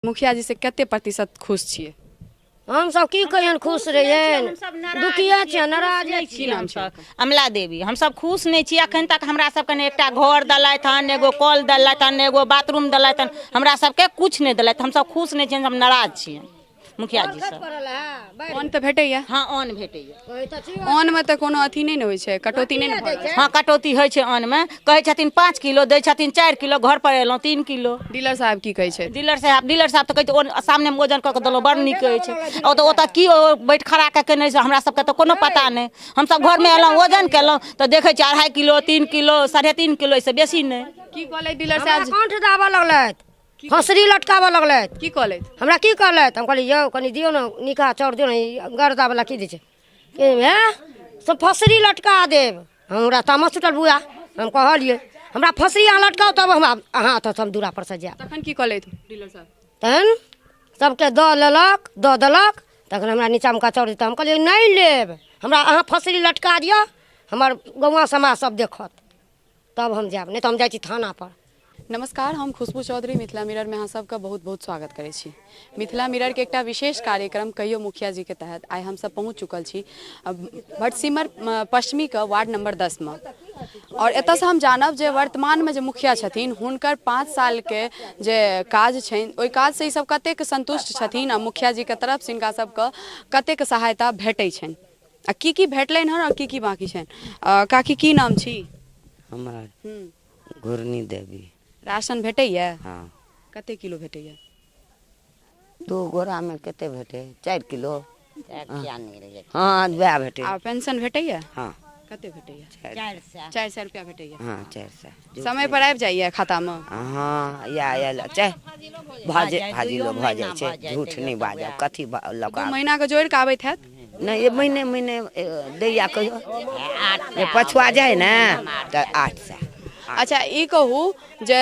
मुखिया जी से कते प्रतिशत खुश छियै? हम सब की कहियन खुश रहियन, दुखिया छियै, नाराज की छियै। नाम छै? अमला देवी। हम सब खुश नहीं छी। अखन तक हमरा सबके ने एकटा घर देलथि हन, एगो कल देलथि हन, एगो बाथरूम देलथि हन, हमरा सबके कुछ नहीं देलथि। हम सब खुश नहीं छी, हम नाराज छी मुखिया जी से। अन्न तऽ भेटैया? हाँ, अन्न भेटैया। अन्न में तऽ कोनो अथी नहीं ने होइ छै, कटौती नहीं ने भऽ रहल छै? हाँ, कटौती होइ छै अन्न में। कहै छथिन 5 किलो, दै छथिन 4 किलो, घर पर एलहुँ 3 किलो। डीलर साहब की कहै छै? डीलर साहब तऽ कहै छै सामने में वजन कऽ के देलहुँ, बड़ नीक कहै छै। ओ तऽ ओतऽ की बैठ खड़ा कऽ के नहि, हमरा सबके तऽ कोनो पता नहीं। हम सब घर में एलहुँ, वजन केलहुँ तऽ देखै छी 2.5 किलो, 3 किलो, 3.5 किलो, इससे बेसी नहीं। की कहलै डीलर साहब? कंठ दाबऽ लगलथि, फसरी लटकाबऽ लगलथि। की कहलैथ? हमरा की कहलथि? हम कहलियै यौ कनि दियौ ने निकाह चाउर दियौ ने, गर्दा वाला की दै छै सब फसरी लटका देब। हमरा तामस टूटल बुआ। हम कहलियै हमरा फसरी अहाँ लटकाउ तब हम अहाँ तऽ हम दूरा पर से जायब। तखन की कहलैथ डीलर साहब? तहन सबके दऽ देलक तखन हमरा नीचाँमे का चाउर देता। हम कहलियै नहीं लेब, हमरा अहाँ फसरी लटका दिअ, हमर गौवा समाज सब देखत तब हम जायब, नहीं तो हम जाइ छी थाना पर। नमस्कार, हम खुशबू चौधरी मिथिला मिरर में अहाँ सबका बहुत बहुत स्वागत करै छी। मिथिला मिरर के एकटा विशेष कार्यक्रम कहियो मुखिया जी के तहत आइ हम सब पहुँच चुकल छी भटसिमर पश्चिमी के वार्ड नंबर 10 में। और एतऽ से हम जानब जे वर्तमान में जे मुखिया छथिन हुनकर 5 साल के जे काज छनि ओहि काज से ई सब कतेक संतुष्ट छथिन आ मुखिया जी के तरफ से हिनका सबके कतेक सहायता भेटै छनि आ की भेटलनि हन और की बाकी छनि। काकी की नाम छी? हमर घुरनी देवी। राशन भेटैया? हाँ। कते किलो भेटैया? 2 गोरा में कते भेटे? 4 किलो। हाँ, वह भेटे। आ पेंशन भेटैया? हाँ। कते भेटैया? 400 रुपया भेटैया? हाँ, 400 समय पर आबि जाइया खाता में? हाँ, या चाहे भाजिलो भऽ जाइ छै, झूठ नहीं बाजब, कथी 2 महीना के जोड़ के आबैत हैत? नहीं, ये महीने दैया कहियो पछुआ जाए ना तो 800। अच्छा, ई कहू जे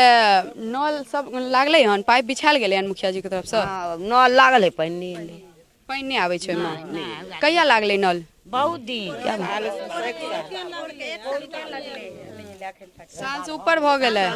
नल सब लागलै हन, पाइप बिछायल गेलै हन मुखिया जी के तरफ से? हाँ, नल लागल है, पानी नहीं। पानि नहीं आबै छै ओहिमे? कहिया लागलै नल? बहुत दिन साल से ऊपर भऽ गेलै।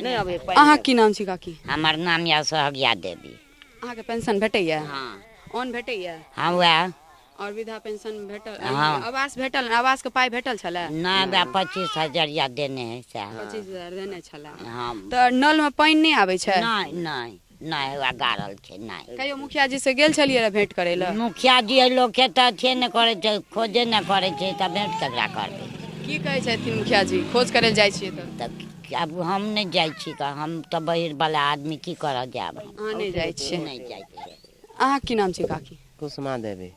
नहीं अबे अहाँ की नाम छी काकी? हमर नाम या सोहगिया देवी। अहाँ के पेंशन भेटैया? हाँ। अन्न भेटैया? हाँ, वह और वृद्धा पेंशन भेटल? हाँ। आवास भेटल? आवास के पाइ भेटल छलै? ना, वह 25,000 देने है सैह। 25,000 देने छलै। हाँ। तऽ नल में पानि नहीं आबै छै? नहीं वह गाड़ल छै नहीं। कहियो मुखिया जी से गेल छलियै रह भेंट करे लए? मुखिया जी लोग के तऽ अथिए नहि करै छै, खोजे नहि करै छै, तऽ भेंट ककरा करबै? की कहै छथिन मुखिया जी? खोज करे लए जाइ छियै तऽ? अब हम नहीं जाइ छी, हम तऽ बहिर वाला आदमी की करऽ जायब? अहाँ नहीं जाइ छियै? नहीं जाइ छियै। अहाँ की नाम छै काकी? कुसुमा देवी।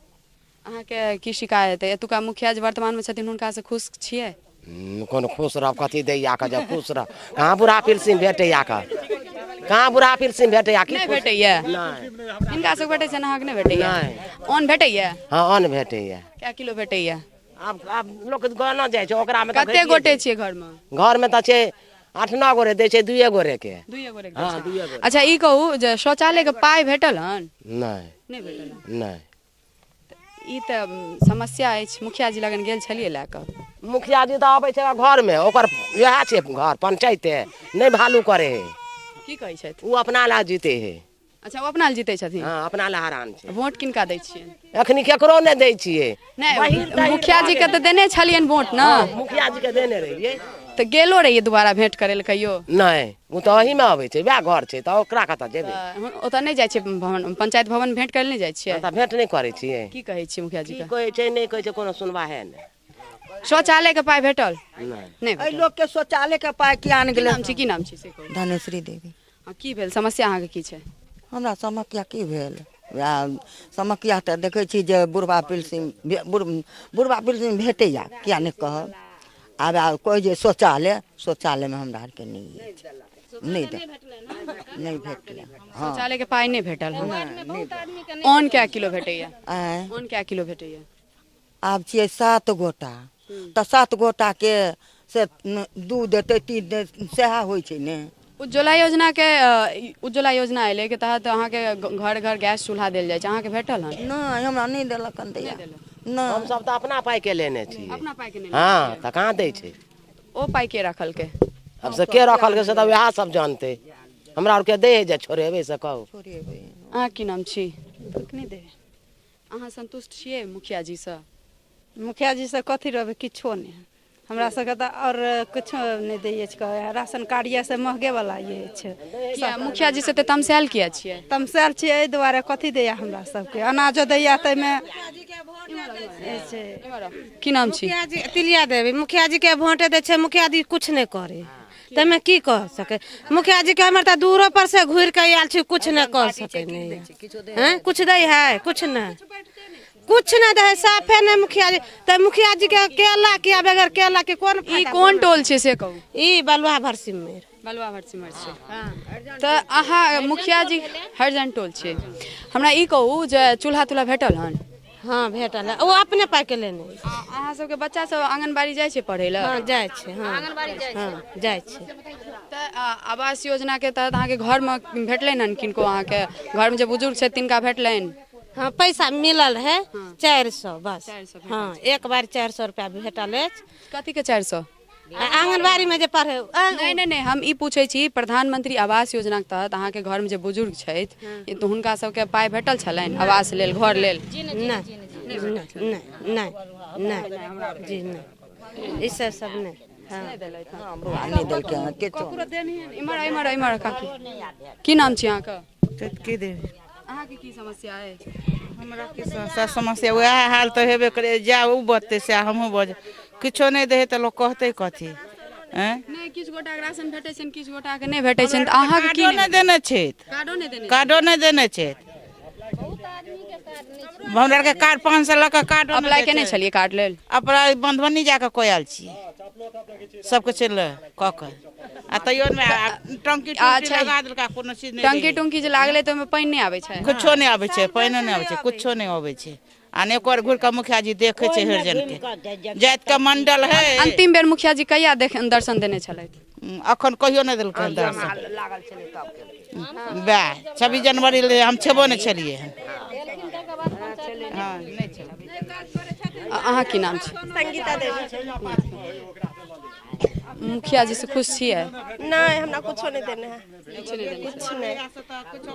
अहाँ के की शिकायत है? एतुका मुखिया जी वर्तमान में छथिन, हुनका से खुश छियै? कौन खुश रह, कथी दैया के जब खुश रह? कहाँ बुढ़ा पेंशन भेटैया का? कहाँ बुढ़ा पेंशन भेटैया? नहीं भेटैया? हिनका से भेटै छै, अहाँके नहीं भेटैया? अन्न भेटैया? हाँ, अन्न भेटैया। क्या किलो भेटैया? अब लोग गाना जाइ छै ओकरा में। कते गोटे छियै घर में? घर में तऽ छै 8-9 गोरे दै छै, 2 गोरे के। 2 गोरे के? हाँ, 2 गोरे। अच्छा, ई कहू जे शौचालय के पाइ भेटल हन? नहीं नहीं भेटल? नहीं। ई तऽ समस्या अछि, मुखिया जी लगन गेल छलियै लए कऽ? मुखिया जी तऽ आबै छै घर में, ओकर वएह छै घर पंचायते नहीं भालू करे है। की कहै छथि? वो अपना ला जीते है। अच्छा, वो अपना जीते छथिन? हाँ, अपना ला हरान छै। वोट किनका दै छियै? अखनी केकरो नहीं दै छियै। नहीं, मुखिया जी के तऽ देने छलियनि वोट ना? मुखिया जी के देने रहिए तऽ गेलो रहिए दोबारा भेंट करे लए कहियो? नहीं, वो तो अही में आबै छै, वएह घर छै, तऽ ओकरा कतऽ जेबै? ओतऽ नहीं जाइ छियै पंचायत भवन भेंट करे नहीं जाइ छियै? तऽ भेंट नहीं करे छियै। की कहै छियै मुखिया जी की के? कहै छै नहीं कहै छै, कोनो सुनवा है नहीं। शौचालय के पाइ भेटल? नहीं एहि भेटल? लोग के शौचालय के पाइ किया ने की गेलै? नाम छी? की नाम छी से कहू? धनेश्वरी देवी। हाँ, की भेल समस्या अहाँ के की छै? हमरा समस्या की भेल? समस्या तऽ देखै छी जे बुढ़वा पेंशन भेटैया, किया नहीं कहब? आब कोई जे शौचालय में हमरा आरके नहीं अछि, नहीं भेटलै। हाँ, शौचालय के पाइ नहीं भेटल हन? अन्न क्या किलो भेटैया? अन्न क्या किलो भेटैया? आब छियै 7 गोटा, तऽ 7 गोटा के से 2 देतै 3 देतै, सएह होइ छै ने। उज्ज्वला योजना अयलै के तहत अहाँके घर घर गैस चूल्हा देल जाइ छै, अहाँके भेटल हन? नहीं, हमरा नहीं देलक हन दैया। नहीं, हम सब तऽ अपना पाई के लेने छियै। अपना पाइ के नहीं? हाँ, तऽ कहाँ दै छै? ओ पाइ के रखल के? अब से के रखल के से तऽ वएह सब जानते। हमरा आर के दे जे छोड़ेबे से कहू। अहाँ की नाम छी? नहीं दे अहाँ संतुष्ट छियै मुखिया जी से? मुखिया जी से कथी रहबे किछो नहीं हमरा सबके तो और कुछो नहीं दैये छै राशन कार्ड से महगे वाला ये छै। किया मुखिया जी से ते तमसायल किया छियै? तमसायल छियै एहि दुआरे कथी दैया हमरा सबके अनाजो दैया तैमे की नाम छी? मुखिया जी तिलिया देवी मुखिया जी के वोट दे छे मुखिया जी कुछ नहीं करे तमे की कह सके मुखिया जी के हमर त दूरो पर से घूर के आयल छी कुछ नहीं कह सके नहीं हैं कुछ दे है कुछ नहीं दे साफे नहीं मुखिया जी त मुखिया जी के केला किया बगैर केला के कौन टोल छे से कहू? ई बलुआ भरसिमर बलुआ भरसिमर से। तो अहाँ मुखिया जी हरजन टोल छे, हमरा ई कहू जे चूल्हा तुल्हा भेटल हन? हाँ भेटल है वो अपने पाई के लेने अहाँ सबके बच्चा सब आंगनबाड़ी जाय छे पढ़े ला? हाँ जाय छे हाँ हाँ जाय छे। त आवास योजना के तहत अहाँ के घर में भेटलैन हन किनको? अहाँ के घर में जे बुजुर्ग छे तिनका भेटलैन? हाँ पैसा मिलल है 400 बस 400 हाँ एक बार 400 रुपया भेटल है। कथी के 400? आंगनबाड़ी में जे पढ़े नहीं हम ई पूछे छी प्रधानमंत्री आवास योजना के तहत अहाँ के घर में जे बुजुर्ग छथि तो हुनका सबके पाई भेटल छलैन आवास लेल घर लेल? नहीं जी नहीं ई सब नहीं नहीं देलकै हँ किछो। इमर इमर इमर काकी की नाम छी अहाँ के? की देवी अहाँ के की समस्या है? हमरा की समस्या वह हाल तो हेबे करे जा उ बतते से हमहू बज किछो नहीं दे तो लोग कहते कथी हैं नहीं किछ गोटा के राशन भेटै छन किछ गोटा के नहीं भेटै छन त अहाँ के की नहीं देने छै कार्डो नहीं देने छै हमरा के कार्ड 500 लका कार्ड अप्लाई केने छलिए कार्ड लेल? अप्लाई बंधवनी जाके कोयल छी सबके चल क के आ तैयो में टंकी लगा देलका कोनो चीज नहीं टंकी टंकी जे लागले त ओमे पानी नहीं आबै छै? कुछो नहीं आबै छै पानी नहीं आबै छै कुछो नहीं आबै छै आ ने एक घुर के मुखिया जी देखे छै हरजन के जात के मंडल है। अंतिम बेर मुखिया जी कहिया दर्शन देने छलैथ? अखन कहियो नहीं देलकै दर्शन बा 26 जनवरी ले हम छेबो नहीं छलिए हां नहीं छल। अहाँ की नाम छै? संगीता देवी। मुखिया जी से खुश छियै? नहीं हमरा कुछो नहीं देने है कुछ नहीं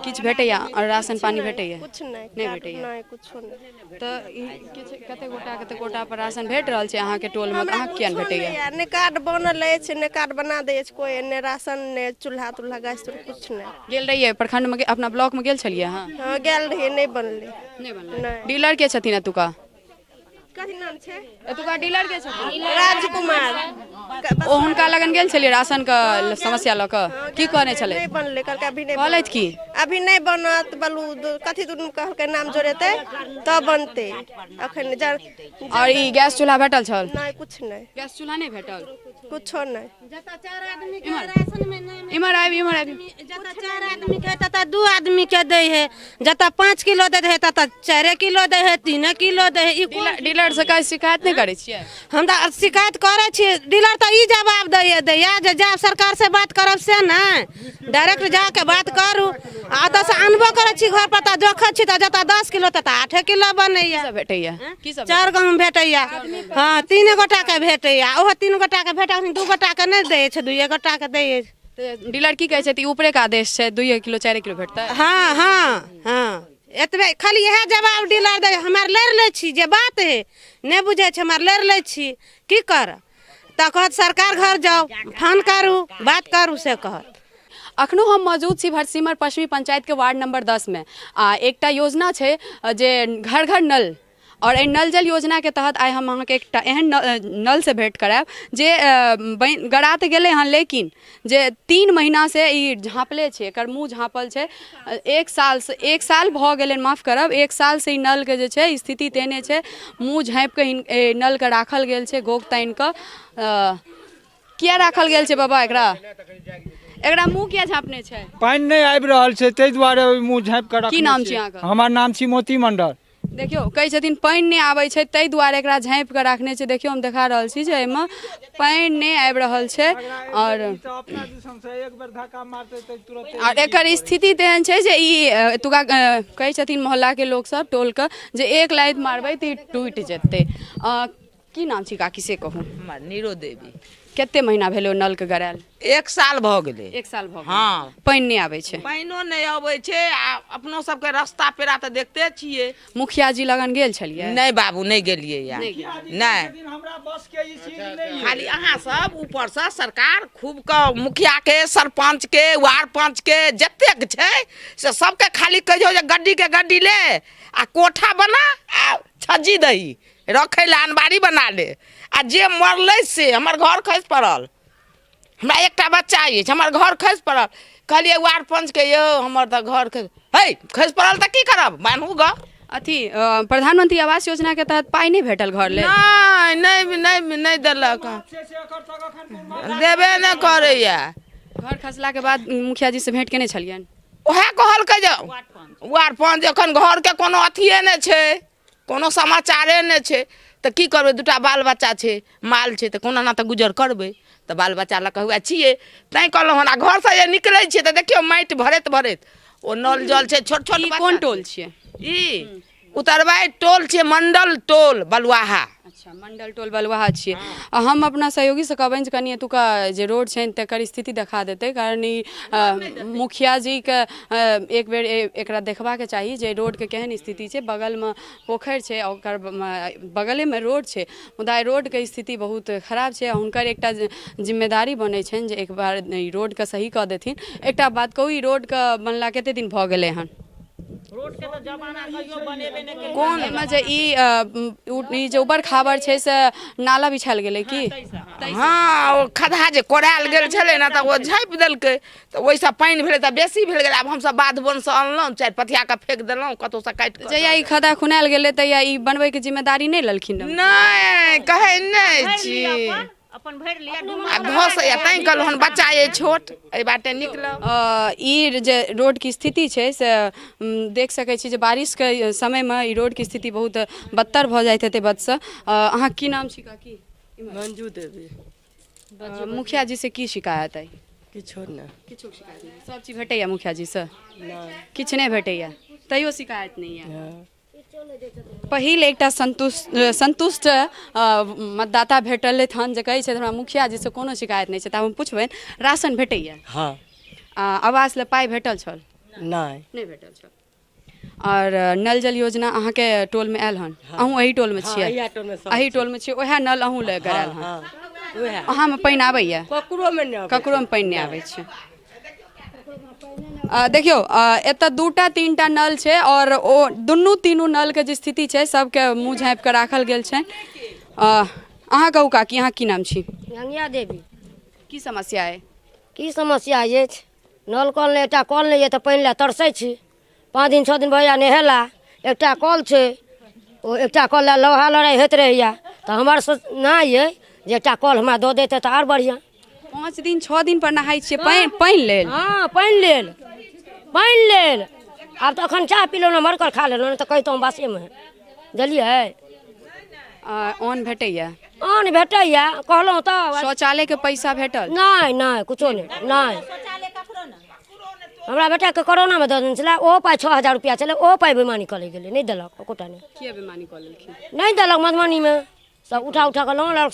किछ भेटैया और राशन पानी भेटैया? कुछ नहीं भेटैया नहीं कुछो नहीं। तो कते गोटा पर राशन भेट रहल छै अहाँ के टोल में? अहाँ किया नहीं भेटैया? ने कार्ड बनल है ने कार्ड बना दे कोई ने राशन ने चूल्हा तुल्हा गैस कुछ नहीं। गेल रहिए प्रखंड में अपना ब्लॉक में गेल छलिए? हां गेल रहिए नहीं बनले नहीं। डीलर के छथिन एतुका? कथी नाम छै एतुका डीलर के छथिन? राजकुमार। ओ हुनका लगन गेल छलिए राशन का समस्या ल क की कहने छले? नहीं बनले कहलकै अभी नहीं कहलैथ की अभी नहीं बनत बलू कथी दुन कहलकै नाम जोड़ेते तब बनते अखन। और ई गैस चूल्हा भेटल छल? नहीं कुछ नहीं गैस चूल्हा नहीं भेटल कुछो नहीं। जता 4 आदमी के राशन में नहीं इमर आबी जता 4 आदमी के तता 2 आदमी के दे है जता 5 किलो दे है तता 4 किलो दे है 3 किलो दे है। डीलर से कहीं शिकायत नहीं करे छियै? हम तो शिकायत करे छी डीलर तो ई जवाब दैया जे जब सरकार से बात करब से नहीं डायरेक्ट जाके बात करू आ तो से अनबो करे छी घर पर त देखै छी त जता 10 किलो तता 8 किलो बनैया। सब भेटैया की सब? 4 गहूम भेटैया हां 3 गोटा के भेटैया ओहो 3 गोटा के भेटा 2 गोटा के नहीं दै छै 2 गोटा के दै छै। डीलर की कहै छै त ऊपरे का आदेश छै 2 किलो 4 किलो भेटतै? हाँ हाँ हाँ एतबे खाली यह जवाब डीलर दे हमार लड़ ले छी जे बात है नहीं बुझे छै हमार लड़ ले छी की कर त कहत सरकार घर जाओ फोन करू बात करू से कहत। अखनो हम मौजूद छी भटसिमर पश्चिमी पंचायत के वार्ड नंबर 10 में। एकटा योजना छै जे घर घर नल और नल जल योजना के तहत आइ हम अहाँके एकटा एहन नल से भेंट करायब जे गड़ा तऽ गेलै हन लेकिन जे 3 महीना से ई झाँपले छै एकर मुँह झाँपल छै। 1 साल भऽ गेलै माफ करब 1 साल से ई नल के जे छै स्थिति तेने छै मुँह झाँपि के नल के राखल गेल छै गोग तानि कऽ। किया राखल गेल छै बाबा एकरा मुँह किया झाँपने छै? पानि नहीं आबि रहल छै ताहि दुआरे मुँह झाँपि कऽ की नाम छै अहाँके? हमर नाम छी मोती मंडल। देखियो कहै छथिन पानि नहीं आबै छै ताहि दुआरे एकरा झाँपि कऽ राखने छै। देखियो हम देखा रहल छी जे एहिमे पानि नहीं आबि रहल छै और एकर स्थिति तेहन छै जे ई एतुका कहै छथिन मोहल्ला के लोग सब टोल के जे एक लाइत मारबै तऽ ई टूटि जेतै। की नाम छी काकी से कहू? नीरो देवी। कते महीना भेलो नल के गड़ायल? 1 साल भ गेलै। 1 साल भ गेल। हाँ पानि नहीं आबै छै? पानिओ नहीं अबै छै आ अपनो सबके रास्ता पेरा तऽ देखते छियै। मुखिया जी लगन गेल छलियै? नहीं बाबू नहीं गेलियै या नहीं। हमरा बस के ई चीज नहीं खाली अहाँ सब ऊपर से सरकार खूब के मुखिया के सरपंच के वार्ड पंच के जतेक छै से सबके खाली कहियो जे गड्डी के गड्डी ले आ कोठा बना आ छज्जी दही रखे ला अनबारी बना ले आ जे मरलै से हमर घर खसि पड़ल। हमरा एकटा बच्चा अछि हमर घर खसि पड़ल। कहलिए वार्ड पंच के यौ हमर त घर खसि पड़ल त की करब बान्हू ग। अथी प्रधानमंत्री आवास योजना के तहत पाई नहीं भेटल घर ले? नहीं देलक, देबे नहीं करैया। घर खसला के बाद मुखिया जी से भेंट केने छलियन? ओहे कहलकै जे वार्ड पंच एखन घर के कोनो अथिए नहीं छै, कोनो समाचारे नहीं छै त की करबै। 2टा बाल बच्चा छै, माल छै त कोना ना त गुजर करबै। त बाल बच्चा लऽ कऽ हुए छियै तैं कहलहुँ हन। घर से जे निकलै छियै त देखियौ माटि भरैत भरैत ओ नल जल छै। छोट छोट कोन टोल छियै? ई उतरबाई टोल छियै, मंडल टोल बलुआहा। अच्छा, मंडल टोल बलुआहा छियै। हम अपना सहयोगी से कहबनि जे कनि एतुका जे रोड छनि तकर स्थिति देखा देतै, कारण ई मुखिया जी के एक बेर एकरा देखबाके चाही जे रोड के केहन स्थिति छै। बगल में पोखरि छै, ओकर बगले में रोड छै, मुदा रोड के स्थिति बहुत खराब छै। हुनकर एकटा जिम्मेदारी बनै छनि जे एक बार रोड के सही कऽ देथिन। एकटा बात कहू, ई रोड के बनला कते दिन भऽ गेलै हन? रोड के तो जमाना कहियो बनेबे नहीं केलै। कोन एमे जे ई जे ऊपर खाबर छै से नाला बिछायल गेलै की? हाँ ओ खद्धा जे कोरायल गेल छलै ना त ओ झाँपि देलकै त ओइसँ पानि भेलै त बेसी भेल गेलै। आब हमसब बाध वन से अनलहुँ, 4 पथिया के फेंक देलहुँ कतौ से काटि के। जहिया ई खद्धा खुनायल गेलै तहिया ई बनबै के जिम्मेदारी नहीं लेलखिन? नहीं कहै नहीं छी, अपन भरि लिया आ धस या तैं कहलहुँ हन बच्चा ये छोट एहि बाटे निकलब। ई जे रोड की स्थिति छै से देख सकै छी जे बारिश के समय में ई रोड की स्थिति बहुत बदतर भऽ जाइत हेतै बदसँ। अहाँ की नाम छी काकी? मंजू देवी। मुखिया जी से की शिकायत अइ? किछो नहीं। किछो शिकायत नहीं? सब चीज भेटैया मुखिया जी से? किछु नहीं भेटैया तैयो शिकायत नहीं है? पहिल एकटा संतुष्ट मतदाता भेटलथि हन जे कहै छै हमरा मुखिया जी से कोनो शिकायत नहीं छै। त हम पुछबनि राशन भेटैया? हाँ। आवास ले पाई भेटल छल? नहीं भेटल छल। और नल जल योजना अहाँ के टोल में आयल हन? अहूँ एही टोल में छियै? एही टोल में छियै, ओहे नल अहूँ ले गड़ायल हन? अहाँ में पानि आबैया? ककरो में नहीं, ककरो में पानि नहीं आबै छै। देखियो एतऽ 2टा 3टा नल छै और ओ दुनू तीनू नल के जे स्थिति छै सबके मुँह झाँपि कऽ राखल गेल छै। अहाँ कहू काकी, अहाँ की नाम छी? गंगिया देवी। की समस्या है? की समस्या अछि? नल कल नहीं, एकटा कल नहीं है तो पानि लए तरसै छी। 5 दिन 6 दिन भैया नहेला। एकटा कल छै, ओ एकटा कल लए लोहा लड़ाई होइत रहैया। तो हमर नहीं है जे एकटा कल हमरा दऽ देतै तऽ आर बढ़िया। 5 दिन 6 दिन पर नहाय छियै पानि लेल? हाँ पानि लेल, पानि लेल। आब तऽ अखन चाह पीलहुँ, मरकर खा लेलहुँ, नहीं तऽ कहितहुँ बासेमे। बुझलियै? अन्न भेटैया? अन्न भेटैया, कहलहुँ तऽ। शौचालय के पैसा भेटल? नहीं कुछो नहीं। हमरा बेटा के कोरोना में दऽ देने छलै, ओहो पाइ 6000 रुपया छलै, ओहो पाइ बेमानी कऽ गेलै, नहीं देलक एकोटा नहीं। किया बेमानी कऽ लेलखिन? नहीं देलक मधुबनी में, सब उठा कऽ लऽ।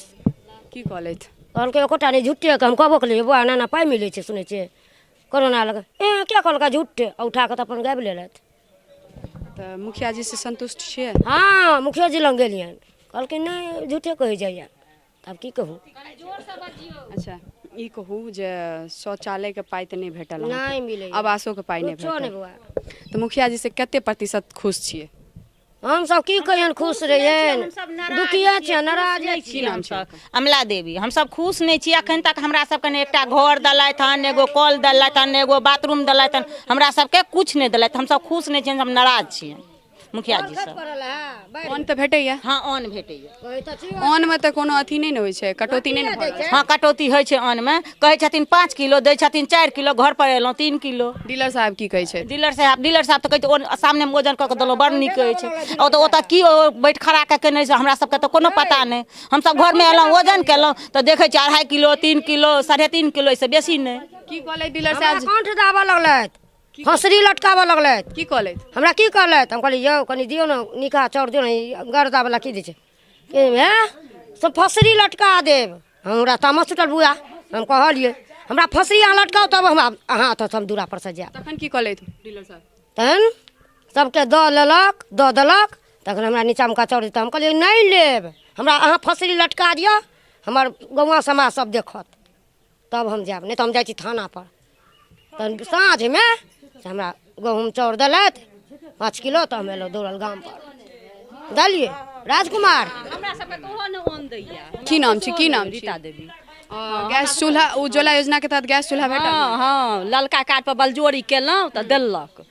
की कहलथि? कहलकै एकोटा नहीं, झुट्ठे के हम कहबो केलियै बौआ नाना पाइ मिलै छै सुनै छियै कोरोना लग। क्या कहलकै झुट्ठे, उठा कऽ तऽ अपन गाबि लेलथि। तऽ मुखिया जी से संतुष्ट छियै? हाँ मुखिया जी लग गेलियनि, कहलकै नहीं झूठे कहै जाइए। तब की कहू? अच्छा ई कहू जे शौचालय के पाइ तऽ नहीं भेटल? नहीं मिलै। आवासो के पाइ नहीं भेटल? तो मुखिया जी से कते प्रतिशत खुश छियै? हम सब की कहियन खुश रहियन, दुखिया छियै, नाराज की नाम छै? अमला देवी। हम सब खुश नहीं छी। अखन तक हमरा सबके ने एकटा घर देलथि हन, एगो कल देलथि हन, एगो बाथरूम देलथि हन, हमरा सबके कुछ नहीं देलथि। हम सब खुश नहीं छी, हम नाराज छी मुखिया जी से। अन्न तऽ भेटैया? हाँ अन्न भेटैया। अन्न में तऽ कोनो अथी नहीं ने होइ छै, कटौती नहीं ने? हाँ कटौती होइ छै अन्न में। कहै छथिन 5 किलो, दै छथिन 4 किलो, घर पर एलहुँ 3 किलो। डीलर साहब की कहै छै? डीलर साहब तऽ कहै छै सामने में ओजन कऽ के देलहुँ, बड़ नीक कहै छै। और ओतऽ की बैठ खड़ा कऽ केने छै हमरा सबके तऽ कोनो पता नहीं। हमसब घर में एलहुँ ओजन केलहुँ तऽ देखै छी 2.5 किलो 3 किलो 3.5 किलो से बेसी नहीं। की कहलै डीलर साहब? कंठ दाबऽ लगलथि, फसरी लटकाबऽ लगलथि। की कहलथि? हमरा की कहलथि? हम कहलियै यौ कनि दियौ ने निकाह चाउर दियौ ने, गर्दा वाला की दै छै सब फसरी लटका देब। हमरा तामस टूटल बुआ हम कहलिए हमरा फसरी अहाँ लटकाओ तब हम अहाँ तो हम दूरा पर से जायब। तखन की कहलथि डीलर साहब? तहन सबके दऽ देलक तखन हमरा नीचाँमे का चढ़ हम कहलिए नहीं लेब, हमरा अहाँ फसरी लटका दिअ, हमर गौवा समाज सब देखत तब हम जायब, नहीं तो हम जाइ छी थाना पर। तहन साँझमे से हमरा गहूँम चाउर देलथि 5 किलो तो हम एलहुँ दौड़ल गाम पर देलिए। राजकुमार की नाम छी? की नाम छी? रीता देवी। गैस चूल्हा उज्ज्वला योजना के तहत गैस चूल्हा भेटल? हाँ ललका कार्ड पर बलजोरी केलहुँ तऽ देलक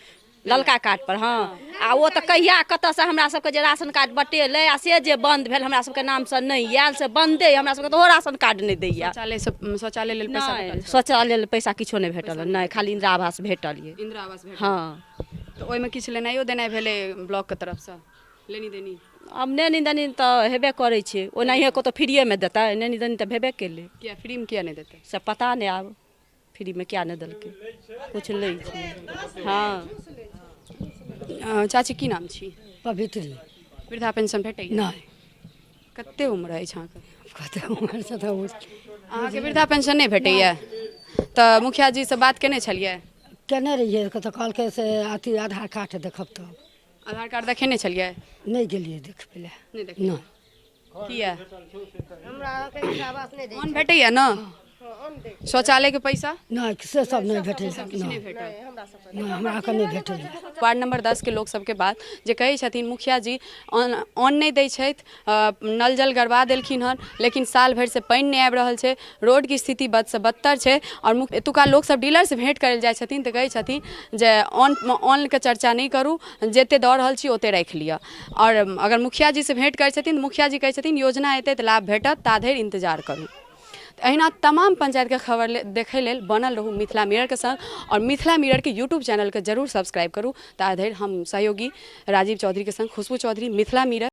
ललका कार्ड पर। हाँ आ वो तो कहिया कतऽसँ हमरा सबके जे राशन कार्ड बटेलै आ से जे बंद भेल हमरा सबके नामसँ नहि आयल से बंदे, हमरा सबके तो राशन कार्ड नहि दैया। शौचालय लेल पैसा भेटल? शौचालय लेल पैसा किछो नहि भेटल, नहि खाली इंदिरा आवास भेटल ये। इंदिरा आवास भेटल? हाँ तो ओहिमे किछु लेनाइयो देनाइ भेलै ब्लॉक के तरफसँ? लेनी देनी अब लेनी देनी तऽ हेबे करै छै, ओनाहिए कतौ फ्रीएमे देतै, लेनी देनी तऽ भेबे केलै। किया फ्रीमे किया नहि देतै? से पता नहीं, आब फ्रीमे क्या नहीं देलकै, कुछ लै छै। हाँ चाची की नाम छी? पवित्री। वृद्धा पेंशन भेटैया? नहीं। कते उम्र अछि अहाँके? कते उम्र से तो अहाँके वृद्धा पेंशन नहीं भेटैया तऽ मुखिया जी से बात केने छलियै? केने रहिए तो कहलकै से अथी आधार कार्ड देखब तब। आधार कार्ड देखेने छलियै? नहीं गेलिए देखै लए। नहीं देखलियै? किया? हमरा अहाँके आवास नहीं अन्न भेटैया न? शौचालय के पैसा? नहीं से सब नहीं भेटै नहीं भेटल? नहीं हमरा के नहीं भेटै। वार्ड नंबर 10 के लोक सबके बात जे कहै छथिन मुखिया जी अन्न नहीं दै छथि, नल जल गड़बा देलखिन हन, लेकिन साल भरि से पानि नहीं आबि रहल छै, रोड की स्थिति बद से बदतर छै। और एतुका लोक सब डीलर से भेंट करल जाइ छथिन तऽ कहै छथिन जे अन्न के चर्चा नहीं करू, जते दऽ रहल छी ओते राखि लिअ। और अगर मुखिया जी से भेंट करै छथिन तऽ मुखिया जी कहै छथिन योजना एतै तऽ लाभ भेटत, ता धरि इंतजार करू। अहिना तमाम पंचायत के खबर देखै लेल बनल रहू मिथिला मिरर के संग, और मिथिला मिरर के यूट्यूब चैनल के जरूर सब्सक्राइब करू। ता धरि हम सहयोगी राजीव चौधरी के संग खुशबू चौधरी, मिथिला मिरर।